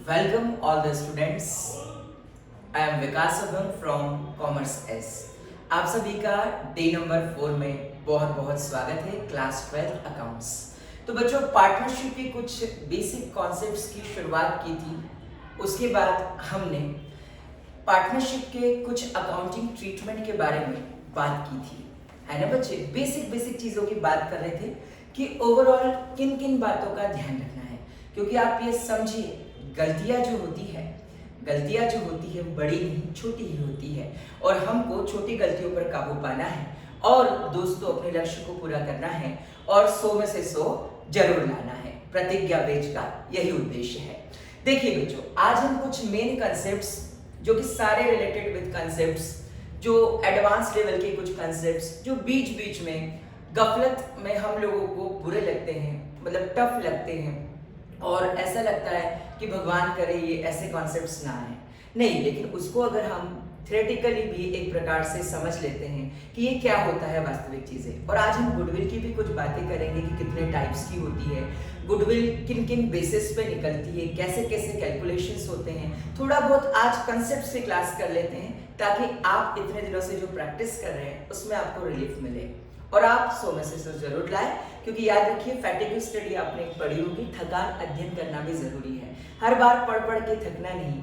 Welcome all the students. I am Vikas अभम from commerce एस। आप सभी का डे नंबर 4 में बहुत बहुत स्वागत है क्लास 12 अकाउंट्स। तो बच्चों, पार्टनरशिप के कुछ बेसिक कॉन्सेप्ट्स की शुरुआत की थी। उसके बाद हमने पार्टनरशिप के कुछ अकाउंटिंग ट्रीटमेंट के बारे में बात की थी, है ना बच्चे। बेसिक चीज़ों की बात कर रहे थे कि ओवरऑल किन किन बातों का ध्यान रखना है, क्योंकि आप ये समझिए गलतियां जो होती है बड़ी नहीं छोटी ही होती है, और हमको छोटी गलतियों पर काबू पाना है और दोस्तों अपने लक्ष्य को पूरा करना है और 100 में से 100 जरूर लाना है। प्रतिज्ञा बेच का यही उद्देश्य है। देखिए बच्चों, आज हम कुछ मेन कंसेप्ट्स जो कि सारे रिलेटेड विद कंसेप्ट्स, जो एडवांस लेवल के कुछ कंसेप्ट्स जो बीच बीच में गफलत में हम लोगों को बुरे लगते हैं, मतलब टफ लगते हैं और ऐसा लगता है कि भगवान करे ये ऐसे कॉन्सेप्ट्स ना आए। नहीं, लेकिन उसको अगर हम थ्योरेटिकली भी एक प्रकार से समझ लेते हैं कि ये क्या होता है वास्तविक चीज़ें। और आज हम गुडविल की भी कुछ बातें करेंगे कि कितने टाइप्स की होती है, गुडविल किन किन बेसिस पे निकलती है, कैसे कैसे कैलकुलेशंस होते हैं। थोड़ा बहुत आज कंसेप्ट से क्लास कर लेते हैं ताकि आप इतने दिनों से जो प्रैक्टिस कर रहे हैं उसमें आपको रिलीफ मिले और आप 100 में से 100 जरूर लाए। क्योंकि याद रखिए, फैटिग स्टडी आपने पढ़ी होगी, थकान अध्ययन करना भी जरूरी है। हर बार पढ़ के थकना नहीं,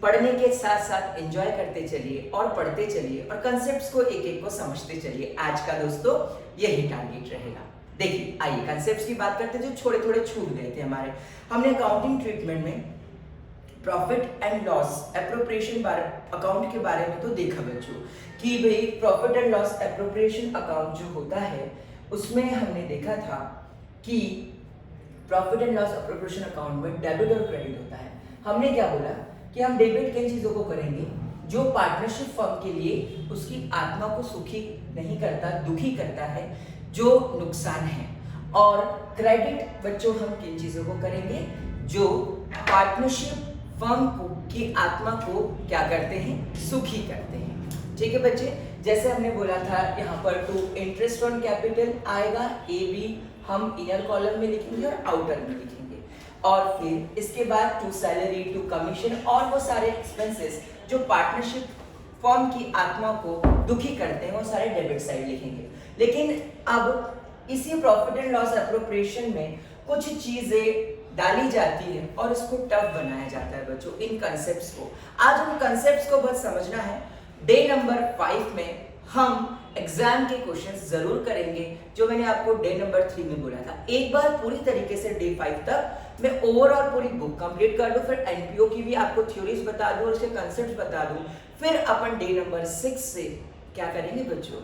पढ़ने के साथ साथ एंजॉय करते चलिए और पढ़ते चलिए और कंसेप्ट्स को एक एक को समझते चलिए। आज का दोस्तों यही टारगेट रहेगा। देखिए, आइए कंसेप्ट्स की बात करते हैं जो थोड़े छूट गए थे हमारे। हमने अकाउंटिंग ट्रीटमेंट में profit and loss appropriation account के बारे में तो देखा बच्चों कि भाई profit and loss appropriation account जो होता है उसमें हमने देखा था कि profit and loss appropriation account में डेबिट और क्रेडिट होता है। हमने क्या बोला कि हम डेबिट किन चीजों को करेंगे जो पार्टनरशिप फर्म के लिए उसकी आत्मा को सुखी नहीं करता, दुखी करता है, जो नुकसान है। और क्रेडिट बच्चों हम किन चीजों को करेंगे जो पार्टनरशिप फर्म की आत्मा को क्या करते हैं, सुखी करते हैं। ठीक है बच्चे, जैसे हमने बोला था यहाँ पर टू इंटरेस्ट ऑन कैपिटल आएगा, ए बी हम इनर कॉलम में लिखेंगे और आउटर में लिखेंगे। और फिर इसके बाद टू सैलरी, टू कमीशन और वो सारे एक्सपेंसेस जो पार्टनरशिप फर्म की आत्मा को दुखी करते हैं वो सारे डेबिट साइड लिखेंगे। लेकिन अब इसी प्रॉफिट एंड लॉस एप्रोप्रिएशन में कुछ चीजें डाली जाती है और इसको टफ बनाया जाता है बच्चों, इन कंसेप्ट्स को। आज उन कंसेप्ट्स को बस समझना है। डे नंबर 5 में हम एग्जाम के क्वेश्चंस जरूर करेंगे जो मैंने आपको डे नंबर 3 में बोला था। एक बार पूरी तरीके से डे 5 तक मैं ओवरऑल पूरी बुक कंप्लीट कर दूं, फिर एनपीओ की भी आपको थ्योरीज बता दूं और उसके कंसेप्ट्स बता दूं। फिर अपन डे नंबर 6 से क्या करेंगे बच्चों,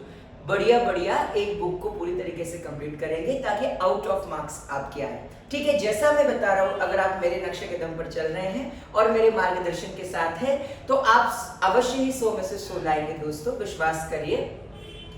बढ़िया एक बुक को पूरी तरीके से कंप्लीट करेंगे ताकि आउट ऑफ मार्क्स आपके आए। ठीक है, जैसा मैं बता रहा हूं, अगर आप मेरे नक्शे के दम पर चल रहे हैं और मेरे मार्गदर्शन के साथ हैं तो आप अवश्य ही 100 में से 100 लाएंगे दोस्तों, विश्वास करिए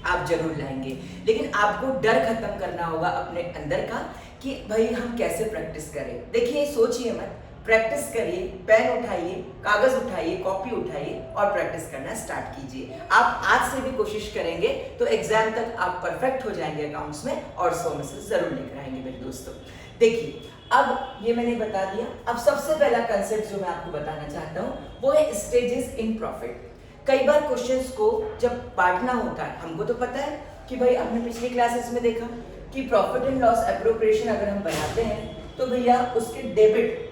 आप जरूर लाएंगे। लेकिन आपको डर खत्म करना होगा अपने अंदर का कि भाई हम कैसे प्रैक्टिस करें। देखिए, सोचिए मत, प्रैक्टिस करिए, पेन उठाइए, कागज उठाइए, कॉपी उठाइए और प्रैक्टिस करना स्टार्ट कीजिए। आप आज से भी कोशिश करेंगे तो एग्जाम तक आप परफेक्ट हो जाएंगे अकाउंट्स में और 100 में से जरूर लेकर आएंगे मेरे दोस्तों। देखिए, अब ये मैंने बता दिया। अब सबसे पहला कंसेप्ट जो मैं आपको बताना चाहता हूँ वो है स्टेजेस इन प्रॉफिट। कई बार क्वेश्चंस को जब बांटना होता है, हमको तो पता है कि भाई हमने पिछली क्लासेस में देखा कि प्रॉफिट एंड लॉस एप्रोप्रिएशन अगर हम बनाते हैं तो भैया उसके डेबिट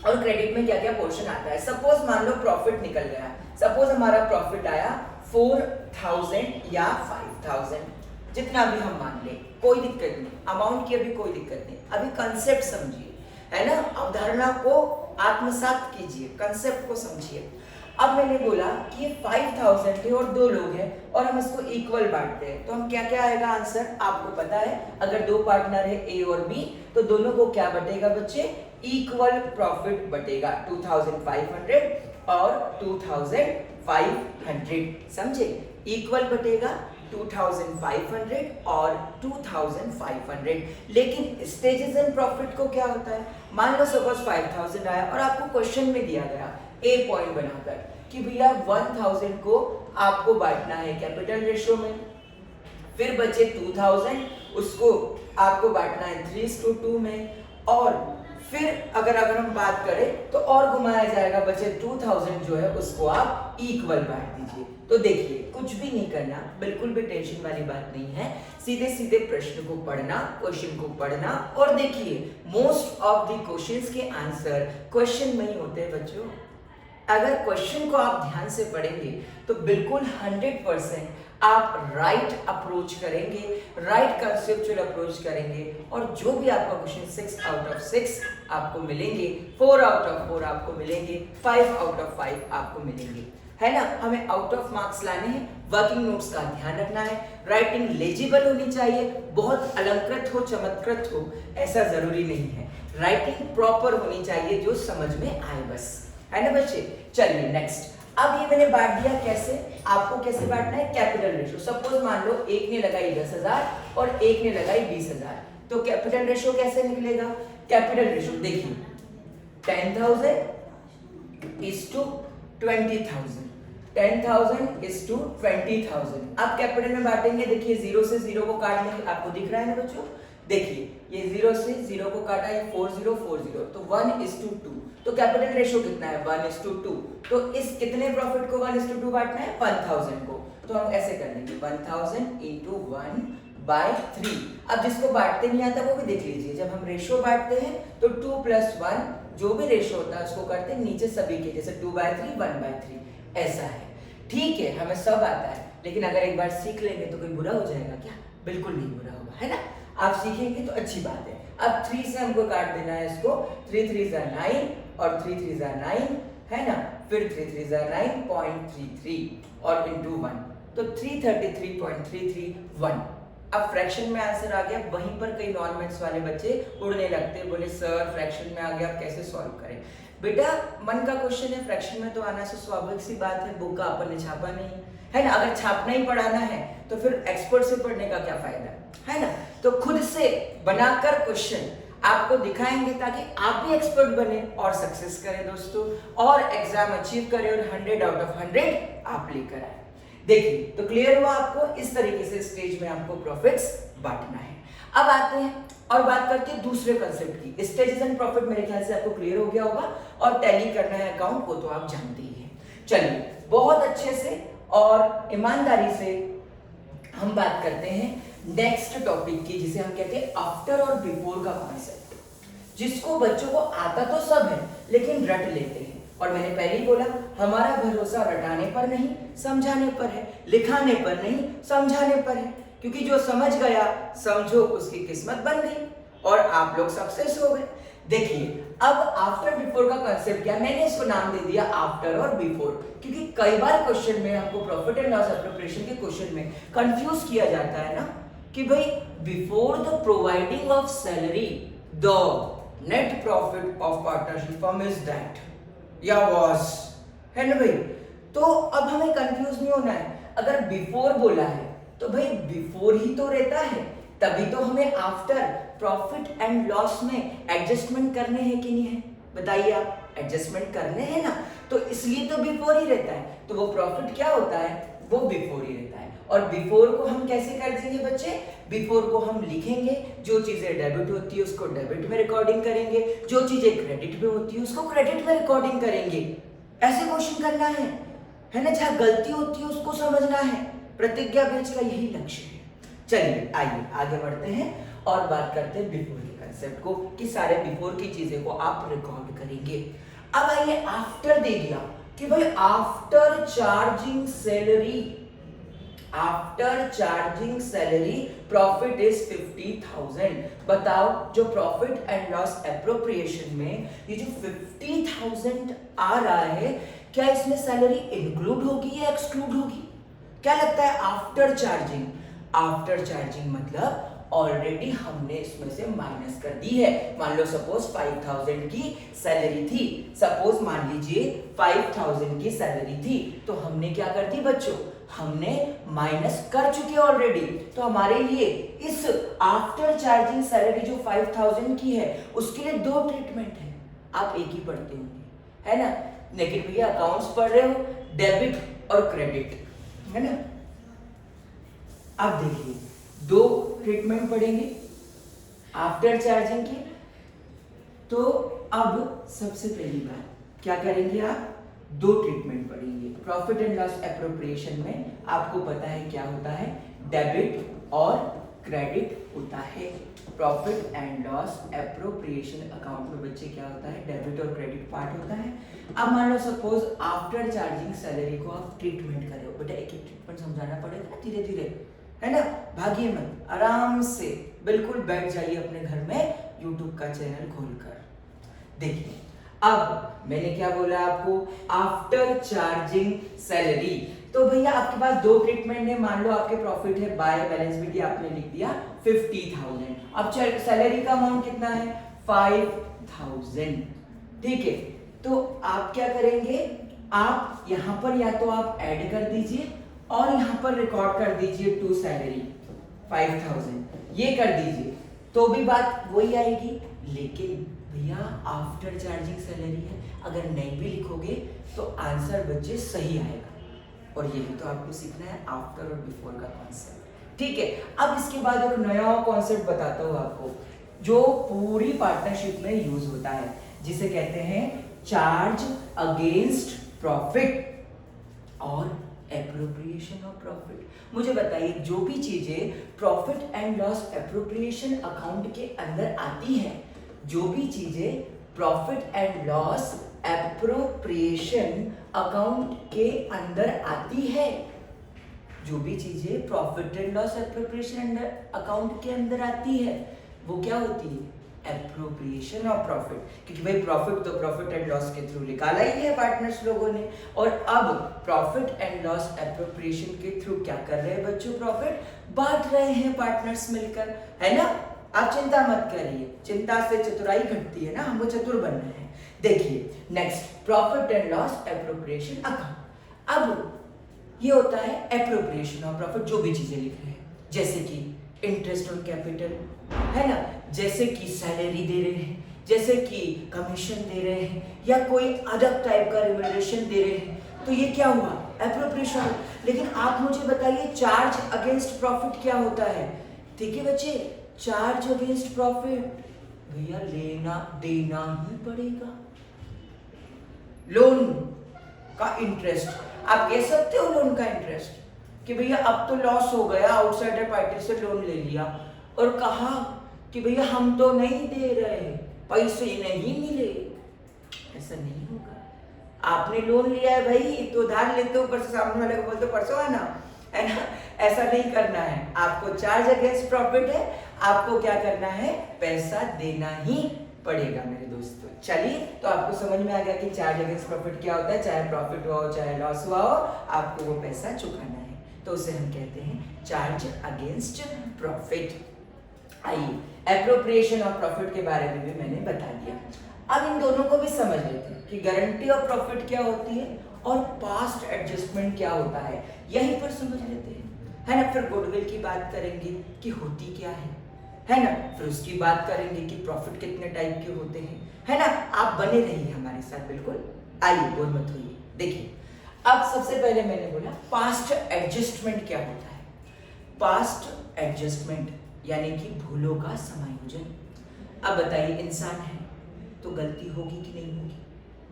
और क्रेडिट में क्या क्या पोर्शन आता है। सपोज मान लो प्रॉफिट निकल गया, सपोज हमारा प्रॉफिट आया 4000 या 5000, जितना भी हम मान ले, कोई दिक्कत नहीं, अमाउंट की अभी कोई दिक्कत नहीं। अभी कंसेप्ट समझिए, है ना, अवधारणा को आत्मसात कीजिए, कंसेप्ट को समझिए। अब मैंने बोला कि ये 5000 थे और 2 लोग हैं और हम इसको इक्वल बांटते हैं तो हम क्या क्या आएगा आंसर आपको पता है। अगर 2 पार्टनर है ए और बी तो दोनों को क्या बटेगा बच्चे, इक्वल प्रॉफिट बटेगा, 2500 और 2500, समझे, इक्वल बटेगा 2500 और 2500। लेकिन स्टेजेस इन प्रॉफिट को क्या होता है, मान लो सपोज 5000 आया और आपको क्वेश्चन में दिया गया ए पॉइंट बनाकर कि भैया 1000 को आपको बांटना है कैपिटल रेशियो में, फिर बचे 2000 उसको आपको बांटना है 3:2 में, और फिर अगर हम बात करें तो और घुमाया जाएगा बच्चे, 2000 जो है उसको आप इक्वल बांट दीजिए। तो देखिए कुछ भी नहीं करना, बिल्कुल भी टेंशन वाली बात नहीं है, सीधे सीधे प्रश्न को पढ़ना, क्वेश्चन को पढ़ना। और देखिए मोस्ट ऑफ द क्वेश्चंस के आंसर क्वेश्चन में ही होते हैं बच्चों। अगर क्वेश्चन को आप ध्यान से पढ़ेंगे तो बिल्कुल 100% आप राइट अप्रोच करेंगे, राइट कंसेप्चुअल अप्रोच करेंगे, और जो भी आपका क्वेश्चन 6 आउट ऑफ 6 आपको मिलेंगे, 4 आउट ऑफ 4 आपको मिलेंगे, 5 आउट ऑफ 5 आपको मिलेंगे, है ना। हमें आउट ऑफ मार्क्स लाने हैं, वर्किंग नोट्स का ध्यान रखना है, राइटिंग लेजिबल होनी चाहिए, बहुत अलंकृत हो चमत्कृत हो ऐसा जरूरी नहीं है, राइटिंग प्रॉपर होनी चाहिए जो समझ में आए बस, है ना बच्चे। चलिए नेक्स्ट, अब ये मैंने बांट दिया, कैसे आपको कैसे बांटना है, कैपिटल रेशियो। सपोज मान लो एक ने लगाई 10,000 और एक ने लगाई 20,000, तो कैपिटल रेशियो कैसे निकलेगा। कैपिटल रेशियो देखिए 10,000 इज टू 20,000, 10,000 इज टू 20,000। अब कैपिटल में बांटेंगे, देखिए 0 से 0 को काट लेंगे, आपको दिख रहा है ना बच्चों, देखिए ये 0 से 0 को काटा, ये 40 40, तो 1:2, तो कैपिटल रेशियो कितना है 1:2। तो इस कितने प्रॉफिट को 1:2 बांटना है, 1000 को, तो हम ऐसे कर लेंगे 1000 into 1/3। अब जिसको बांटते नहीं आता वो भी देख लीजिए, जब हम रेशियो बांटते हैं तो 2 + 1 जो भी रेशियो होता है उसको करते हैं नीचे सभी के, जैसे 2/3 1/3 ऐसा है। ठीक है, हमें सब आता है, लेकिन अगर एक बार सीख लेंगे तो कोई बुरा हो जाएगा क्या, बिल्कुल नहीं बुरा होगा, है ना। आप सीखेंगे तो अच्छी बात है। अब 3 से हमको काट देना है इसको, 3 3 9 और 3 3 9, है ना, फिर 3 3 9.33 और इंटू 1, तो 333.331। अब फ्रैक्शन में आंसर आ गया, वहीं पर कई नॉन मैथ्स वाले बच्चे उड़ने लगते, बोले सर फ्रैक्शन में आ गया, आप कैसे सॉल्व करें। बेटा मन का क्वेश्चन है, फ्रैक्शन में तो आना से स्वाभाविक सी बात है, बुक का अपन ने छापा नहीं है ना। अगर छापना ही पढ़ाना है तो फिर एक्सपर्ट से पढ़ने का क्या फायदा, है ना। तो खुद से बनाकर क्वेश्चन आपको दिखाएंगे ताकि आप भी एक्सपर्ट बने और सक्सेस करें दोस्तों, और एग्जाम अचीव करें और 100 आउट ऑफ 100 आप लेकर आए। देखिए तो क्लियर हुआ आपको, इस तरीके से स्टेज में आपको प्रॉफिट्स बांटना है। अब आते हैं और बात करते हैं दूसरे कंसेप्ट की, स्टेजेस एंड प्रॉफिट। मेरे ख्याल से आपको क्लियर हो गया होगा, और टैली करना है अकाउंट को तो आप जानते ही हैं। चलिए बहुत अच्छे से और ईमानदारी से हम बात करते हैं नेक्स्ट टॉपिक की, जिसे हम कहते हैं आफ्टर और बिफोर का कॉन्सेप्ट, जिसको बच्चों को आता तो सब है लेकिन रट लेते हैं। और मैंने पहले ही बोला, हमारा भरोसा रटाने पर नहीं समझाने पर है, लिखाने पर नहीं समझाने पर है, क्योंकि जो समझ गया समझो उसकी किस्मत बन गई और आप लोग सक्सेस हो गए। देखिए अब आफ्टर बिफोर का कंसेप्ट क्या, मैंने इसको नाम दे दिया आफ्टर और बिफोर, क्योंकि कई बार क्वेश्चन में हमको प्रॉफिट एंड लॉस प्रिपरेशन के क्वेश्चन में कंफ्यूज किया जाता है ना, कि भाई before the providing of salary the net profit of partnership firm is that या वाज, है ना भाई। तो अब हमें कंफ्यूज नहीं होना है, अगर बिफोर बोला है तो भाई बिफोर ही तो रहता है, तभी तो हमें आफ्टर प्रॉफिट एंड लॉस में एडजस्टमेंट करने हैं कि नहीं है, बताइए आप, एडजस्टमेंट करने हैं ना, तो इसलिए तो बिफोर ही रहता है। तो वो प्रॉफिट क्या होता है, वो बिफोर ही रहता है। और बिफोर को हम कैसे कर देंगे बच्चे, बिफोर को हम लिखेंगे, जो चीजें डेबिट होती है उसको डेबिट में रिकॉर्डिंग करेंगे, जो चीजें क्रेडिट में होती है उसको क्रेडिट में रिकॉर्डिंग करेंगे। ऐसे क्वेश्चन करना है ना, जहां गलती होती है उसको समझना है। प्रतिज्ञा बैच का यही लक्ष्य है। चलिए आइए आगे बढ़ते हैं और बात करते हैं बिफोर के कंसेप्ट को, कि सारे बिफोर की चीजें को आप रिकॉर्ड करेंगे। अब आइए आफ्टर दे दिया कि भाई after charging salary, after charging salary profit is 50,000। बताओ जो प्रॉफिट एंड लॉस एप्रोप्रिएशन में ये जो 50,000 आ रहा है, क्या इसमें सैलरी इंक्लूड होगी या एक्सक्लूड होगी, क्या लगता है। आफ्टर चार्जिंग, आफ्टर चार्जिंग मतलब ऑलरेडी हमने इसमें से माइनस कर दी है। मान लो सपोज 5,000 की सैलरी थी, सपोज मान लीजिए 5,000 की सैलरी थी, तो हमने क्या कर दी बच्चों, हमने माइनस कर चुके ऑलरेडी। तो हमारे लिए इस आफ्टर चार्जिंग सैलरी जो 5,000 की है उसके लिए दो ट्रीटमेंट है, आप एक ही पढ़ते होंगे, है ना। लेकिन भैया अकाउंट्स पढ़ रहे हो, डेबिट और क्रेडिट, है ना। अब देखिए दो ट्रीटमेंट पढ़ेंगे आफ्टर चार्जिंग की, तो अब सबसे पहली बात क्या करेंगे आप, दो ट्रीटमेंट पढ़ेंगे। प्रॉफिट एंड लॉस एप्रोप्रिएशन में आपको पता है क्या होता है, डेबिट और क्रेडिट होता है। Profit and loss appropriation account में बच्चे क्या होता है, डेबिट और क्रेडिट पार्ट होता है। अब मान लो सपोज आफ्टर चार्जिंग सैलरी को आप ट्रीटमेंट कर रहे हो, बेटा एक एक ट्रीटमेंट समझाना पड़ेगा धीरे धीरे, है ना, भागिए मत, आराम से बिल्कुल बैठ जाइए अपने घर में यूट्यूब का चैनल खोलकर। देखिए अब मैंने क्या बोला आपको, आफ्टर चार्जिंग सैलरी, तो भैया आपके पास दो ट्रीटमेंट है। मान लो आपके प्रॉफिट है बाय बैलेंस शीट आपने लिख दिया 50,000, अब सैलरी का अमाउंट कितना है 5,000, ठीक है। तो आप क्या करेंगे, आप यहां पर या तो आप ऐड कर दीजिए और यहां पर रिकॉर्ड कर दीजिए टू सैलरी 5,000, ये कर दीजिए तो भी बात वही आएगी। लेकिन भैया आफ्टर चार्जिंग सैलरी है, अगर नहीं भी लिखोगे तो आंसर बच्चे सही आएगा। और ये भी तो आपको सीखना है आफ्टर और बिफोर का कॉन्सेप्ट, ठीक है। अब इसके बाद एक नया कॉन्सेप्ट बताता हूँ आपको जो पूरी पार्टनरशिप में यूज होता है, जिसे कहते हैं चार्ज अगेंस्ट प्रॉफिट और एप्रोप्रिएशन ऑफ प्रॉफिट। मुझे बताइए जो भी चीजें profit and loss appropriation account के अंदर आती है, जो भी चीजें profit and loss appropriation account के अंदर आती है, जो भी चीजें profit and loss appropriation account के अंदर आती है, वो क्या होती है, एप्रोप्रिएशन ऑफ प्रॉफिट। क्योंकि भाई प्रॉफिट तो प्रॉफिट एंड लॉस के थ्रू निकाला ही है पार्टनर्स लोगों ने, और अब प्रॉफिट एंड लॉस एप्रोप्रिएशन के थ्रू क्या कर रहे हैं बच्चों, प्रॉफिट बांट रहे हैं पार्टनर्स मिलकर, है ना। आप चिंता मत करिए, चिंता से चतुराई घटती है ना, हमको चतुर बनना है। देखिए next, profit and loss appropriation account. अब ये होता है एप्रोप्रिएशन ऑफ प्रॉफिट, जो भी चीजें लिख रहे हैं, जैसे कि इंटरेस्ट ऑन कैपिटल, है ना, जैसे कि सैलरी दे रहे हैं, जैसे कि कमीशन दे रहे हैं, या कोई अदर टाइप का रिम्यूनरेशन दे रहे हैं, तो ये क्या हुआ, एप्रोप्रिएशन। लेकिन आप मुझे बताइए चार्ज अगेंस्ट प्रॉफिट क्या होता है। ठीक है बच्चे, चार्ज अगेंस्ट प्रॉफिट भैया लेना देना ही पड़ेगा। लोन का इंटरेस्ट, आप कह सकते हो लोन का इंटरेस्ट कि भैया अब तो लॉस हो गया, आउटसाइडर पार्टी से लोन ले लिया और कहा कि भैया हम तो नहीं दे रहे, पैसे नहीं मिले, ऐसा नहीं होगा। आपने लोन लिया है भाई तो उधार लेते हो, ऊपर से सामने वाले को बोलते परसों आना, है ना, ऐसा नहीं करना है। आपको चार्ज अगेंस्ट प्रॉफिट है, आपको क्या करना है, पैसा देना ही पड़ेगा मेरे दोस्तों। चलिए तो आपको समझ में आ गया कि चार्ज अगेंस्ट प्रॉफिट क्या होता है, चाहे प्रॉफिट हुआ हो चाहे लॉस हुआ हो, आपको वो पैसा चुकाना है, तो उसे हम कहते हैं चार्ज अगेंस्ट प्रॉफिट। आइए एप्रोप्रिएशन ऑफ प्रॉफिट के बारे में भी मैंने बता दिया। अब इन दोनों को भी समझ लेते हैं कि गारंटी ऑफ प्रॉफिट क्या होती है और पास्ट एडजस्टमेंट क्या होता है, यहीं पर समझ लेते हैं, है ना। फिर गुडविल की बात करेंगे कि होती क्या है ना। फिर उसकी बात करेंगे कि प्रॉफिट कितने टाइप के होते हैं, है ना। आप बने रहिए हमारे साथ बिल्कुल, आइए बोर मत होइए। देखिए अब सबसे पहले मैंने बोला पास्ट एडजस्टमेंट क्या होता है। पास्ट एडजस्टमेंट यानी कि भूलों का समायोजन। अब बताइए इंसान है तो गलती होगी कि नहीं होगी,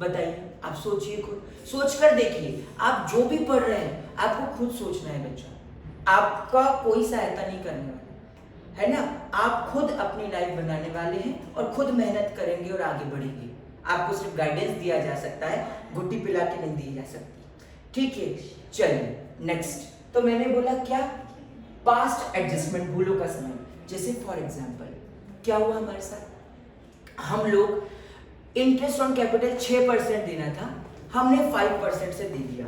बताइए, आप सोचिए, खुद सोच कर देखिए। आप जो भी पढ़ रहे हैं आपको खुद सोचना है बच्चों, आपका कोई सहायता नहीं करने वाला, है ना। आप खुद अपनी लाइफ बनाने वाले हैं और खुद मेहनत करेंगे और आगे बढ़ेंगे। आपको सिर्फ गाइडेंस दिया जा सकता है, घुट्टी पिला के नहीं दी जा सकती, ठीक है। चलिए नेक्स्ट, तो मैंने बोला क्या, पास्ट एडजस्टमेंट, भूलों का समय। जैसे फॉर एग्जांपल क्या हुआ हमारे साथ, हम लोग इंटरेस्ट ऑन कैपिटल 6% देना था, हमने 5% से दे दिया।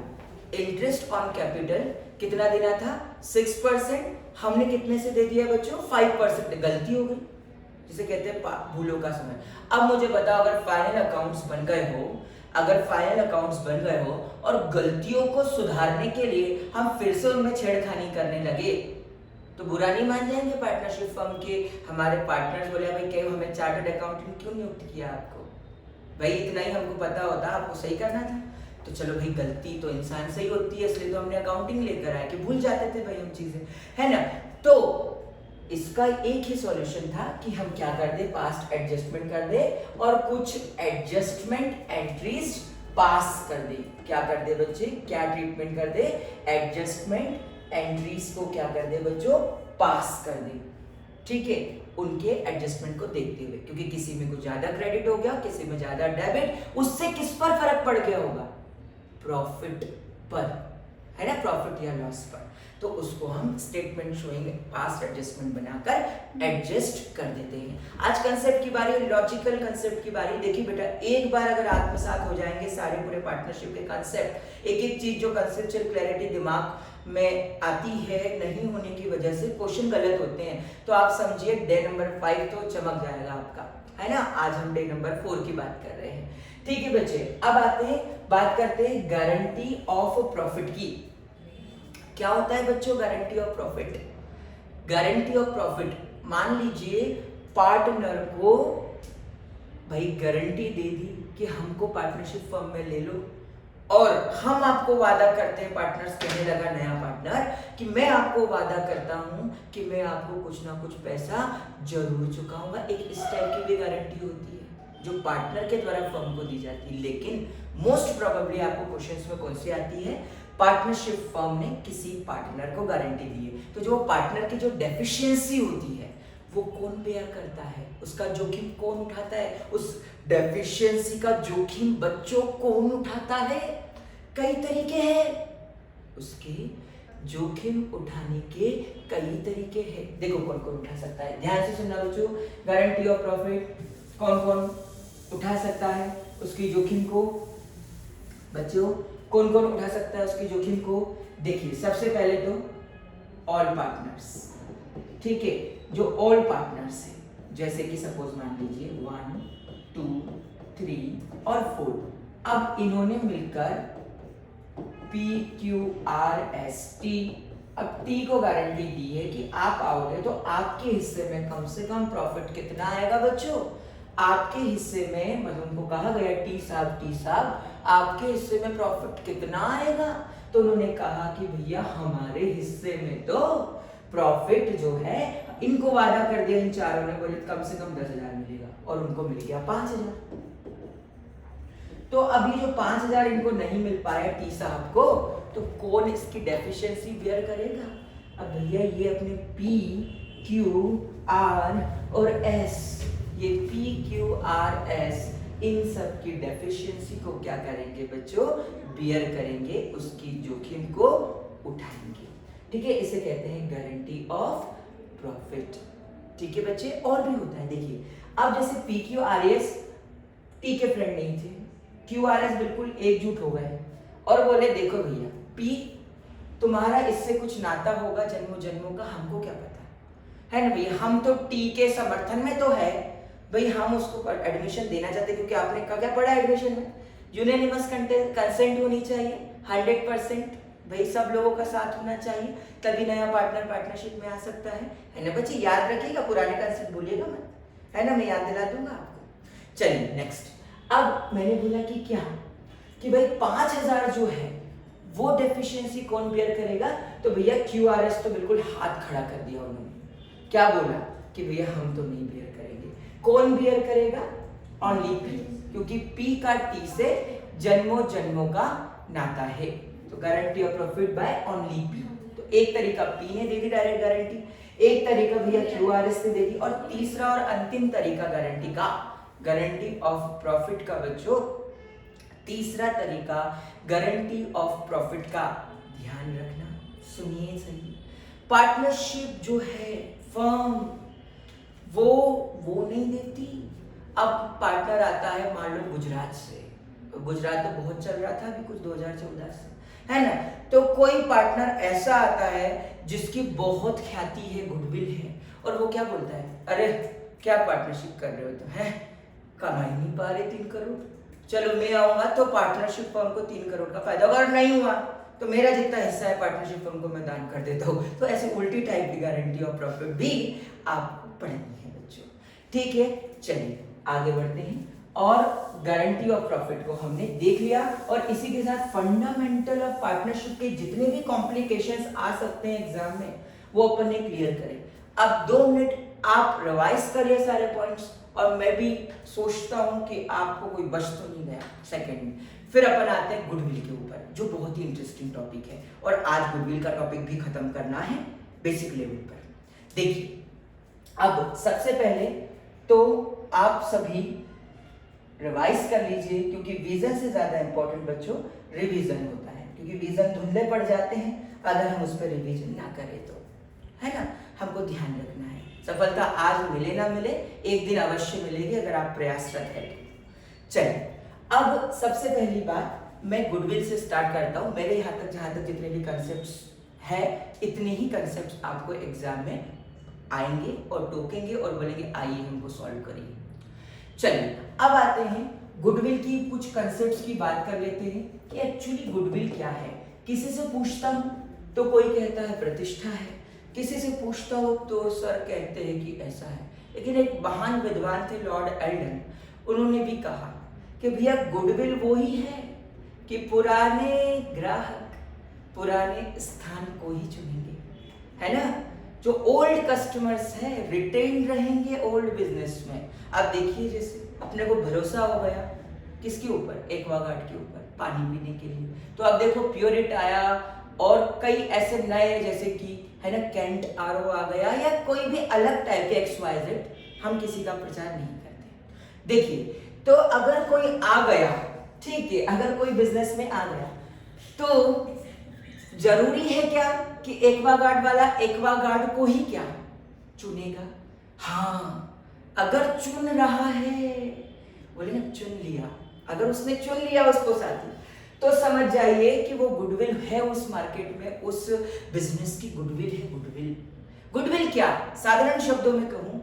इंटरेस्ट ऑन कैपिटल कितना देना था, 6%, हमने कितने से दे दिया बच्चों, 5%। गलती हो गई, जिसे कहते हैं भूलों का समय। अब मुझे बताओ, अगर फाइनल अकाउंट्स बन गए हो, अगर फाइनल अकाउंट्स बन गए हो और गलतियों को सुधारने के लिए हम फिर से उनमें छेड़खानी करने लगे, तो बुरा नहीं मान जाएंगे पार्टनरशिप फर्म के हमारे पार्टनर्स। बोले भाई क्यों हमें चार्टर्ड अकाउंटेंट क्यों नियुक्त किया आपको, भाई इतना ही हमको पता होता, आपको सही करना था। तो चलो भाई गलती तो इंसान से ही होती है, इसलिए तो हमने अकाउंटिंग लेकर आए कि भूल जाते थे भाई हम चीजें, है ना। तो इसका एक ही सॉल्यूशन था कि हम क्या कर दे, पास्ट एडजस्टमेंट कर दे और कुछ एडजस्टमेंट एंट्रीज पास कर दे। क्या कर दे बच्चे, क्या ट्रीटमेंट कर दे, एडजस्टमेंट एंट्रीज को क्या कर दे बच्चों, पास कर दे। ठीक है, उनके एडजस्टमेंट को देखते हुए, क्योंकि किसी में कुछ ज्यादा क्रेडिट हो गया, किसी में ज्यादा डेबिट, उससे किस पर फर्क पड़ गया होगा, प्रॉफिट पर, है ना, प्रॉफिट या लॉस पर। तो उसको हम स्टेटमेंट शोइंग पास्ट एडजस्टमेंट बनाकर एडजस्ट कर देते हैं। आज कंसेप्ट की बारी, लॉजिकल कंसेप्ट की बारी। देखिए बेटा, एक बार अगर आत्मसात हो जाएंगे सारे पूरे पार्टनरशिप के कंसेप्ट, एक एक चीज जो कंसेप्चुअल क्लैरिटी दिमाग में आती है, नहीं होने की वजह से क्वेश्चन गलत होते हैं, तो आप समझिए डे नंबर 5 तो चमक जाएगा आपका, है ना। आज हम डे नंबर 4 की बात कर रहे हैं। ठीक है बच्चे, अब आते हैं, बात करते हैं गारंटी ऑफ प्रॉफिट की। क्या होता है बच्चों guarantee of profit? Guarantee of profit, मान लीजिए पार्टनर को भाई गारंटी दे दी कि हमको पार्टनरशिप फर्म में ले लो, और हम आपको वादा करते हैं, पार्टनर्स कहने लगा नया पार्टनर कि मैं आपको वादा करता हूं कि मैं आपको कुछ ना कुछ पैसा जरूर चुकाऊंगा। एक इस टाइप की भी गारंटी होती है जो पार्टनर के द्वारा फर्म को दी जाती है। लेकिन मोस्ट प्रोबेबली आपको क्वेश्चंस में कौन सी आती है, पार्टनरशिप फर्म ने किसी पार्टनर को गारंटी दी है, तो जो पार्टनर की जो डेफिशिएंसी होती है वो कौन बेयर करता है, उसका जोखिम कौन उठाता है, उस डेफिशिएंसी का जोखिम बच्चों कौन उठाता है? कई तरीके हैं, उसके जोखिम उठाने के कई तरीके हैं। देखो कौन कौन उठा सकता है, ध्यान से सुनना बच्चों। गारंटी ऑफ प्रॉफिट कौन कौन उठा सकता है उसकी जोखिम को, बच्चों कौन कौन उठा सकता है उसकी जोखिम को? देखिए, सबसे पहले तो ऑल पार्टनर्स, ठीक है, जो ऑल पार्टनर्स है, जैसे कि सपोज मान लीजिए 1 2 3 और 4, अब इन्होंने मिलकर PQRST, अब T को गारंटी दी है कि आप आओगे तो आपके हिस्से में कम से कम प्रॉफिट कितना आएगा बच्चों? आपके हिस्से में, मतलब उनको कहा गया टी साहब आपके हिस्से में प्रॉफिट कितना आएगा? तो उन्होंने कहा कि भैया हमारे हिस्से में तो प्रॉफिट जो है, इनको वादा कर दिया इन चारों ने, बोले कम से कम 10,000 मिलेगा, और उनको मिल गया 5,000। तो अभी जो 5,000 इनको नहीं मिल पाया टी साहब को, तो कौन इसकी डेफिशिएंसी बेयर करेगा? अब भैया ये अपने PQR और S, ये PQRS इन सब की डेफिशिएंसी को क्या करेंगे बच्चों? बेयर करेंगे, उसकी जोखिम को उठाएंगे। ठीक है, इसे कहते हैं गारंटी ऑफ प्रॉफिट। ठीक है बच्चे, और भी होता है। देखिए, अब जैसे PQRS टी के फ्रेंड नहीं थे, QRS बिल्कुल एकजुट हो गए और बोले देखो भैया P तुम्हारा इससे कुछ नाता होगा जन्मों जन्मों का, हमको क्या पता, है ना भैया, हम तो टी के समर्थन में तो है भाई, हम उसको एडमिशन देना चाहते, क्योंकि आपने क्या पढ़ा एडमिशन में, यूनानिमस कंसेंट होनी चाहिए 100%, भाई सब लोगों का साथ होना चाहिए, तभी नया पार्टनर पार्टनरशिप में आ सकता है ना बच्चे। याद रखिएगा, पुराने कंसेप्ट भूलिएगा मत, है ना, मैं याद दिला दूंगा आपको। चलिए नेक्स्ट, अब मैंने बोला कि क्या, कि भाई 5,000 जो है वो डेफिशिएंसी कौन बेयर करेगा? तो भैया QRS तो बिल्कुल हाथ खड़ा कर दिया उन्होंने, क्या बोला कि भैया हम तो नहीं बेयर करेंगे। कौन बेयर करेगा? ओनली P, क्योंकि P का T से जन्मों जन्मों का नाता है, तो guarantee of profit by only P। तो एक तरीका P ने दे दी डायरेक्ट गारंटी, एक तरीका भैया QRS ने दे दी, और तीसरा और अंतिम तरीका गारंटी का, गारंटी ऑफ प्रॉफिट का बच्चों, तीसरा तरीका गारंटी ऑफ प्रॉफिट का, ध्यान रखना, सुनिए सही। पार्टनरशिप जो है फर्म वो नहीं देती। अब पार्टनर आता है मान लो गुजरात से, गुजरात तो बहुत चल रहा था अभी कुछ 2014 से, है ना, तो कोई पार्टनर ऐसा आता है जिसकी बहुत ख्याति है, गुडविल है, और वो क्या बोलता है, अरे क्या पार्टनरशिप कर रहे हो, तो है कमा ही नहीं पा रहे 3 करोड़, चलो मैं आऊंगा तो पार्टनरशिप फर्म को 3 करोड़ का फायदा होगा, और नहीं हुआ तो मेरा जितना हिस्सा है पार्टनरशिप फर्म को मैं दान कर देता हूँ। तो ऐसे उल्टी टाइप की गारंटी ऑफ प्रॉफिट भी आपको पढ़नी है बच्चों। ठीक है, चलिए आगे बढ़ते हैं, और गारंटी ऑफ प्रॉफिट को हमने देख लिया, और इसी के साथ फंडामेंटल ऑफ पार्टनरशिप के जितने भी कॉम्प्लिकेशंस आ सकते हैं एग्जाम में, वो अपन ने क्लियर करें। अब 2 मिनट आप रिवाइज करिए सारे पॉइंट्स, और मैं भी सोचता हूं कि आपको कोई बच तो नहीं गया सेकंड में। फिर अपन आते हैं गुडविल के ऊपर, जो बहुत ही इंटरेस्टिंग टॉपिक है, और आज गुडविल का टॉपिक भी खत्म करना है बेसिक लेवल पर। देखिए, अब सबसे पहले तो आप सभी रिवाइज कर लीजिए, क्योंकि विजन से ज्यादा इंपॉर्टेंट बच्चों रिवीजन होता है, क्योंकि विजन धुंधले पड़ जाते हैं अगर हम उस पर रिवीजन ना करें तो, है ना। हमको ध्यान रखना है, सफलता आज मिले ना मिले, एक दिन अवश्य मिलेगी अगर आप प्रयासरत हैं तो। चलिए, अब सबसे पहली बात मैं गुडविल से स्टार्ट करता हूँ। मेरे यहाँ तक जहाँ तक जितने भी कंसेप्ट्स है, इतने ही कंसेप्ट्स आपको एग्जाम में आएंगे और टोकेंगे और बोलेंगे आइए हमको सॉल्व करिए। चलिए, अब आते हैं गुडविल की कुछ कंसेप्ट्स की बात कर लेते हैं कि एक्चुअली गुडविल क्या है। किसी से पूछता हूँ तो कोई कहता है प्रतिष्ठा है, किसी से पूछता हूँ तो सर कहते हैं कि ऐसा है। लेकिन एक महान विद्वान थे लॉर्ड एल्डन, उन्होंने भी कहा कि भैया गुडविल वो ही है कि पुराने ग्राहक पुराने स्थान को ही चुनेंगे, है ना। जो ओल्ड कस्टमर्स हैं रिटेन रहेंगे ओल्ड बिजनेस में। अब देखिए, जैसे अपने को भरोसा हो गया किसके ऊपर, एक्वागार्ड के ऊपर पानी पीने के लिए, तो अब देखो प्योरिट आया और कई ऐसे नए जैसे कि है ना कैंट आरओ आ गया, या कोई भी अलग टाइप के XYZ, हम किसी का प्रचार नहीं करते। देखिए, तो अगर कोई आ गया, ठीक है, अगर कोई बिजनेस में आ गया तो जरूरी है क्या कि एक्वागार्ड वाला एक्वागार्ड को ही क्या चुनेगा? हाँ, अगर चुन रहा है, बोले ना चुन लिया, अगर उसने चुन लिया उसको साथी, तो समझ जाइए कि वो गुडविल है उस मार्केट में, उस बिजनेस की गुडविल है। गुडविल गुडविल क्या, साधारण शब्दों में कहूं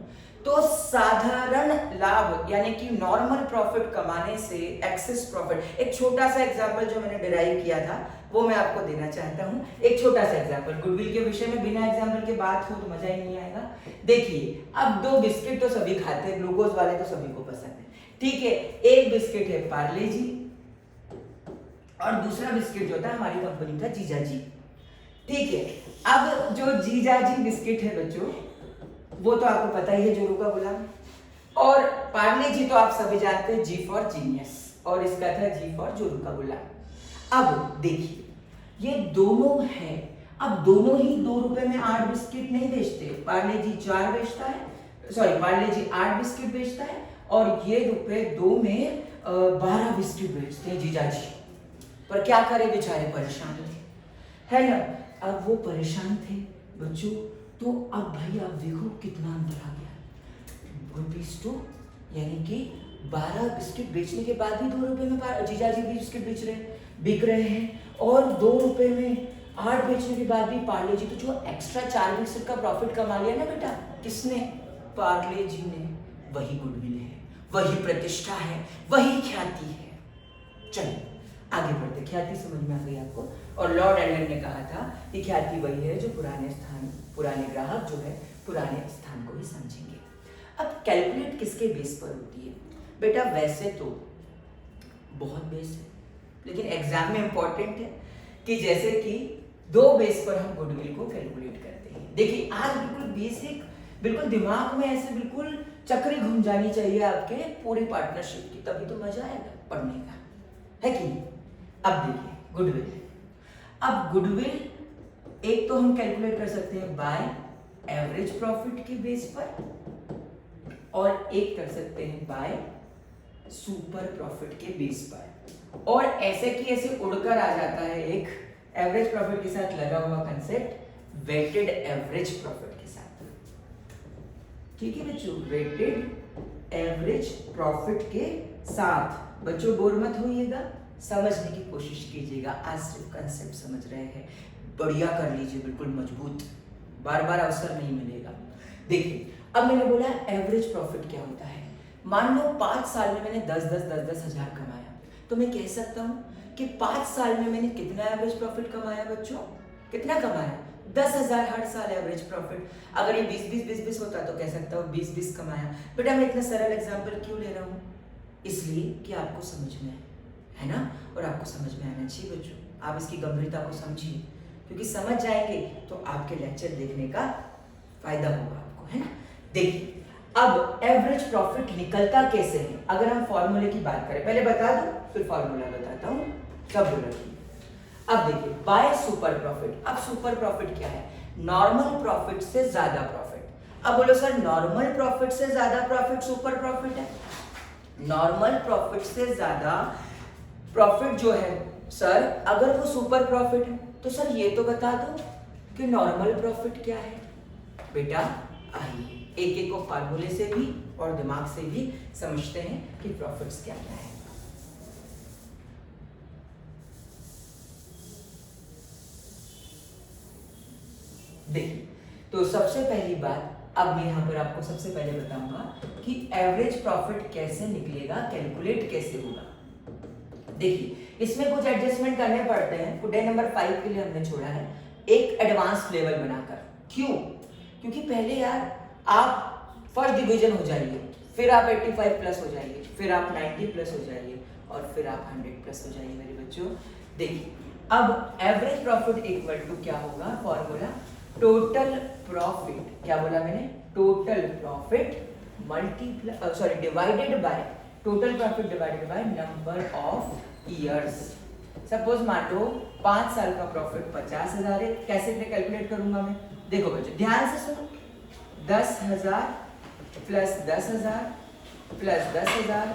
तो साधारण लाभ, यानी कि नॉर्मल प्रॉफिट कमाने से एक्सेस प्रॉफिट। एक छोटा सा एग्जांपल जो मैंने डिराइव किया था वो मैं आपको देना चाहता हूं, एक छोटा सा एग्जांपल। गुडविल के विषय में बिना एग्जांपल के बात हो तो मजा ही नहीं आएगा। देखिए, अब 2 बिस्किट तो सभी खाते हैं, ग्लूकोज वाले तो सभी को पसंद है, ठीक है। एक बिस्किट है पार्ले जी और दूसरा बिस्किट जो था हमारी कंपनी का जीजा जी, ठीक है। अब जो जीजा जी बिस्किट है बच्चों, वो तो आपको पता ही है, जोरू का गुलाम। और पार्ले जी तो आप सभी जानते हैं, जी फॉर जीनियस, और इसका था जी फॉर जोरू का गुलाम। अब देखिए, ये दोनों है, अब दोनों ही 2 रुपए में 8 बिस्किट नहीं बेचते। पार्ले जी 4 बेचता है, सॉरी पार्ले जी 8 बिस्किट बेचता है, और ये रुपए 2 में 12 बिस्किट बेचते हैं जीजा जी। पर क्या करे, बेचारे परेशान थे, है ना। अब वो परेशान थे बच्चों, तो अब भाई आप देखो कितना अंतर आ गया। ₹2, यानी कि 12 बिस्किट बेचने के बाद भी 2 रुपए में जीजा जी भी बिस्किट बिक रहे हैं, और 2 रुपए में 8 बेचने के बाद भी पार्ले जी, तो जो एक्स्ट्रा 4 बिस्किट का प्रॉफिट कमा लिया ना बेटा, किसने? पार्ले जी ने। वही गुडविल है, वही प्रतिष्ठा है, वही ख्याति है। चलिए आगे बढ़ते, ख्याति समझ में आ गई आपको। और लॉर्ड एलन ने कहा था कि ख्याति वही है जो पुराने ग्राहक जो है पुराने स्थान को ही समझेंगे। अब कैलकुलेट किसके बेस पर होती है बेटा? वैसे तो बहुत बेस है, लेकिन एग्जाम में इंपॉर्टेंट है कि जैसे कि 2 बेस पर हम गुडविल को कैलकुलेट करते हैं। देखिए, आज बिल्कुल बेसिक, बिल्कुल दिमाग में ऐसे बिल्कुल चक्री घूम जानी चाहिए आपके पूरी पार्टनरशिप की, तभी तो मजा आएगा पढ़ने का, है कि नहीं। अब देखिए गुडविल, अब गुडविल एक तो हम कैलकुलेट कर सकते हैं बाय एवरेज प्रॉफिट के बेस पर, और एक कर सकते हैं बाय सुपर प्रॉफिट के बेस पर। और ऐसे की ऐसे उड़कर आ जाता है एक एवरेज प्रॉफिट के साथ लगा हुआ कंसेप्ट, वेटेड एवरेज प्रॉफिट के साथ। ठीक है बच्चों, वेटेड एवरेज प्रॉफिट के साथ। बच्चों बोर मत होइएगा, समझने की कोशिश कीजिएगा। आज सिर्फ कंसेप्ट समझ रहे हैं, बढ़िया कर लीजिए, बिल्कुल मजबूत, बार बार अवसर नहीं मिलेगा। देखिए, अब मैंने बोला एवरेज प्रॉफिट क्या होता है। मान लो 5 साल में मैंने 10 हजार कमाया, तो मैं कह सकता हूँ कि 5 साल में मैंने कितना एवरेज प्रॉफिट कमाया बच्चों? कितना कमाया? 10,000 हर साल एवरेज प्रॉफिट। अगर ये 20 होता तो कह सकता हूँ 20 कमाया। बेटा मैं इतना सरल एग्जाम्पल क्यों ले रहा हूँ? इसलिए कि आपको समझ में आए, है ना, और आपको समझ में आना चाहिए बच्चों। आप इसकी गंभीरता को समझिए, क्योंकि समझ जाएंगे तो आपके लेक्चर देखने का फायदा होगा। है ना। देखिए अब एवरेज प्रॉफिट निकलता कैसे है, अगर हम फॉर्मूले की बात करें, पहले बता दूं फिर फॉर्मूला बताता हूं, सब बोलो। अब देखिए बाय सुपर प्रॉफिट, अब सुपर प्रॉफिट क्या है, नॉर्मल प्रॉफिट से ज्यादा प्रॉफिट। अब बोलो सर नॉर्मल प्रॉफिट से ज्यादा प्रॉफिट सुपर प्रॉफिट है, नॉर्मल प्रॉफिट से ज्यादा प्रॉफिट जो है सर अगर वो सुपर प्रॉफिट है तो सर ये तो बता दो कि नॉर्मल प्रॉफिट क्या है। बेटा आइए एक एक को फार्मूले से भी और दिमाग से भी समझते हैं कि प्रॉफिट्स क्या क्या है। देखिए तो सबसे पहली बात, अब मैं यहाँ पर आपको सबसे पहले बताऊंगा कि एवरेज प्रॉफिट कैसे निकलेगा, कैलकुलेट कैसे होगा। देखिए इसमें कुछ एडजस्टमेंट करने पड़ते हैं, डे नंबर 5 के लिए हमने छोड़ा है एक एडवांस लेवल बनाकर। क्यों? क्योंकि पहले यार आप फर्स्ट डिवीजन हो जाइए, फिर आप 85 प्लस हो जाइए, फिर आप 90 प्लस हो जाइए और फिर आप 100 प्लस हो जाइए मेरे बच्चों। देखिए अब एवरेज प्रॉफिट इक्वल टू क्या होगा, फॉर्मूला टोटल प्रॉफिट, क्या बोला मैंने, total profit multiply divided by total profit divided by number of years. Suppose मान लो 5 साल का प्रॉफिट 50,000 है, कैसे कैलकुलेट करूंगा मैं, देखो बच्चों ध्यान से सुनो, 10,000 प्लस 10,000 प्लस 10,000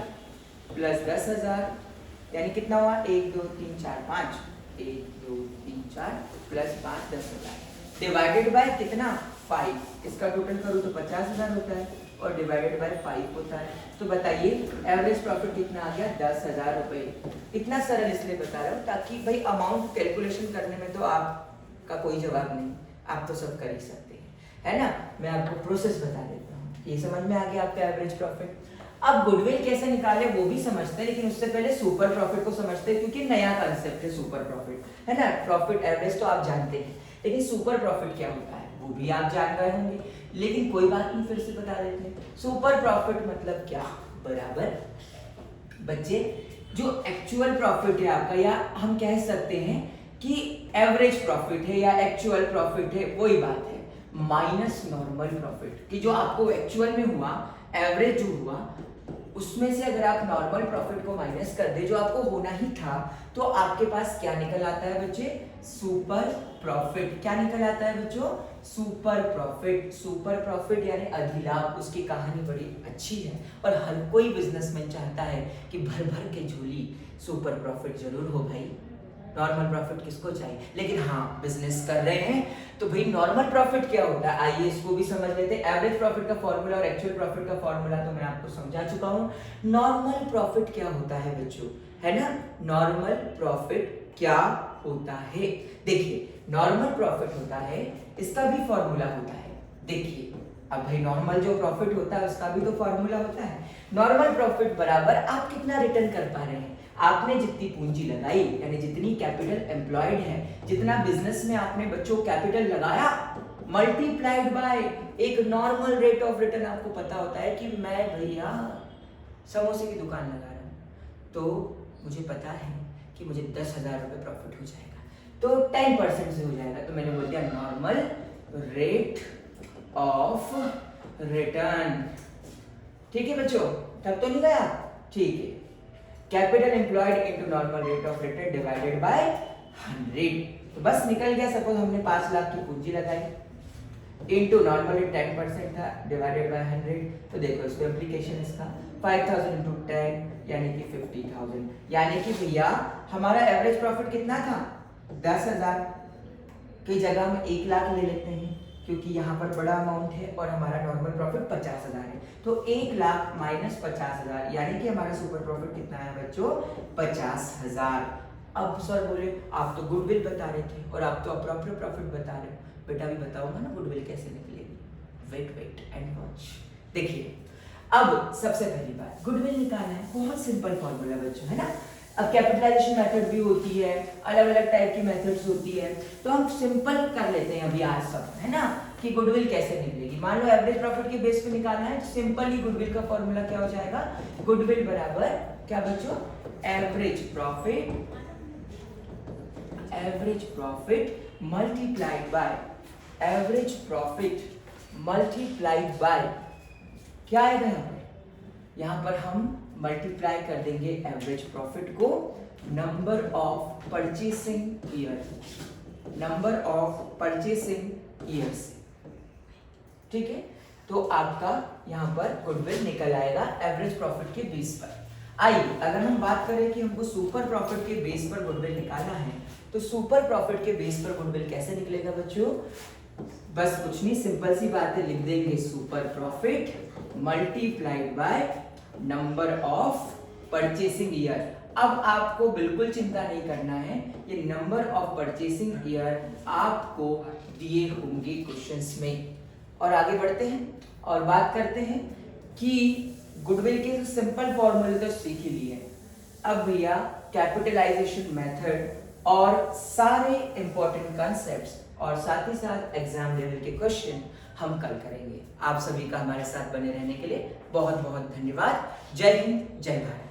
प्लस 10,000 यानी कितना हुआ, 1 2 3 4 5, 1 2 3 4 प्लस 5 10,000 डिवाइडेड बाय कितना 5, इसका टोटल करूँ तो 50,000 होता है और डिवाइडेड बाय 5 होता है। तो बताइए एवरेज प्रॉफिट कितना आ गया, 10,000 रुपए। इतना सरल इसलिए बता रहा हूँ ताकि भाई अमाउंट कैलकुलेशन करने में तो आपका कोई जवाब नहीं, आप तो सब कर ही सकते हैं, है ना। मैं आपको प्रोसेस बता देता हूँ, ये समझ में आ गया आपका एवरेज प्रॉफिट। अब गुडविल कैसे निकाले वो भी समझते हैं, लेकिन उससे पहले सुपर प्रॉफिट को समझते हैं क्योंकि नया कंसेप्ट है सुपर प्रॉफिट, है ना। प्रॉफिट एवरेज तो आप जानते हैं, लेकिन सुपर प्रॉफिट क्या होता है वो भी आप जान गए होंगे, लेकिन कोई बात नहीं फिर से बता देते हैं। सुपर प्रॉफिट मतलब क्या, बराबर बच्चे जो एक्चुअल प्रॉफिट है आपका, या हम कह सकते हैं कि एवरेज प्रॉफिट है या एक्चुअल प्रॉफिट है, वही बात है, माइनस नॉर्मल प्रॉफिट, कि जो आपको एक्चुअल में हुआ, एवरेज जो हुआ उसमें से अगर आप नॉर्मल प्रॉफिट को माइनस कर दे जो आपको होना ही था, तो आपके पास क्या निकल आता है बच्चे, सुपर प्रॉफिट। क्या निकल आता है बच्चों, सुपर प्रॉफिट। सुपर प्रॉफिट यानी अधिलाभ। उसकी कहानी बड़ी अच्छी है और हर कोई बिजनेसमैन चाहता है कि भर भर के झोली सुपर प्रॉफिट जरूर हो भाई। नॉर्मल प्रॉफिट किसको चाहिए, लेकिन हाँ बिजनेस कर रहे हैं तो भाई नॉर्मल प्रॉफिट क्या होता है, आइए इसको भी समझ लेते हैं। एवरेज प्रॉफिट का फॉर्मूला और एक्चुअल प्रॉफिट का फॉर्मूला तो मैं आपको समझा चुका हूँ। नॉर्मल प्रॉफिट क्या होता है बच्चों, है ना, नॉर्मल प्रॉफिट क्या होता है। देखिए नॉर्मल प्रॉफिट होता है, इसका भी फॉर्मूला होता है। देखिए अब भाई नॉर्मल जो प्रॉफिट होता है उसका भी तो फॉर्मूला होता है। नॉर्मल प्रॉफिट बराबर आप कितना रिटर्न कर पा रहे हैं, आपने जितनी पूंजी लगाई यानी जितनी कैपिटल एम्प्लॉयड है, जितना बिजनेस में आपने बच्चों कैपिटल लगाया, मल्टीप्लाइड बाय एक नॉर्मल रेट ऑफ रिटर्न। आपको पता होता है कि मैं भैया समोसे की दुकान लगा रहा हूँ तो मुझे पता है कि मुझे 10,000 रुपये प्रॉफिट हो जाएगा, तो 10% से हो जाएगा, तो मैंने बोल दिया नॉर्मल रेट ऑफ रिटर्न। ठीक है बच्चों, तब तो नहीं गया, ठीक है। Capital employed into normal rate of return divided by 100, तो बस निकल गया। सपोज हमने 5 लाख की पूंजी लगाई इनटू नॉर्मली 10% था डिवाइडेड बाय 100, तो देखो इसको एप्लीकेशन इसका 5,000 इनटू 10 यानी कि 50,000, यानी कि भैया हमारा एवरेज प्रॉफिट कितना था, 10,000 की जगह हम 1 लाख ले लेते हैं क्योंकि यहाँ पर बड़ा अमाउंट है और हमारा नॉर्मल प्रॉफिट 50,000 है, तो 1 लाख माइनस 50,000 यानी कि हमारा सुपर प्रॉफिट कितना है बच्चों, 50,000। अब सर बोले आप तो गुडविल बता रहे थे और आप तो अप्रॉपर प्रॉफिट बता रहे हो, बेटा भी बताऊंगा ना गुडविल कैसे निकलेगी, वेट एंड वॉच। देखिए अब सबसे पहली बात गुडविल निकालना है, बहुत सिंपल फॉर्मूला बच्चों, है ना। अब कैपिटलाइजेशन मेथड भी होती है, अलग अलग टाइप की मेथड्स होती है, तो हम सिंपल कर लेते हैं अभी आज सब, है ना, कि गुडविल कैसे निकलेगी। मान लो एवरेज प्रॉफिट के बेस पे निकालना है, सिंपली गुडविल का फॉर्मूला क्या हो जाएगा, गुडविल बराबर क्या बच्चों, average profit multiplied by average profit multiplied by, क्या आएगा यहाँ पर हम मल्टीप्लाई कर देंगे एवरेज प्रॉफिट को number of purchasing year, number of purchasing year से, ठीक है। तो आपका यहाँ पर गुडविल निकल आएगा एवरेज प्रॉफिट के बेस पर। आइए अगर हम बात करें कि हमको सुपर प्रॉफिट के बेस पर गुडविल निकालना है, तो सुपर प्रॉफिट के बेस पर गुडविल कैसे निकलेगा बच्चों? बस कुछ नहीं, सिंपल सी बात है, लिख देंगे super profit multiplied by number of purchasing year. अब आपको बिल्कुल चिंता नहीं करना है, ये नंबर ऑफ परचेसिंग ईयर आपको दिए होंगे क्वेश्चंस में। और आगे बढ़ते हैं और बात करते हैं कि गुडविल के जो सिंपल फॉर्मूले तो सीख ही लिए, अब भैया कैपिटलाइजेशन मेथड और सारे इंपॉर्टेंट कॉन्सेप्ट्स और साथ ही साथ एग्जाम लेवल के क्वेश्चन हम कल करेंगे। आप सभी का हमारे साथ बने रहने के लिए बहुत बहुत धन्यवाद। जय हिंद, जय भारत।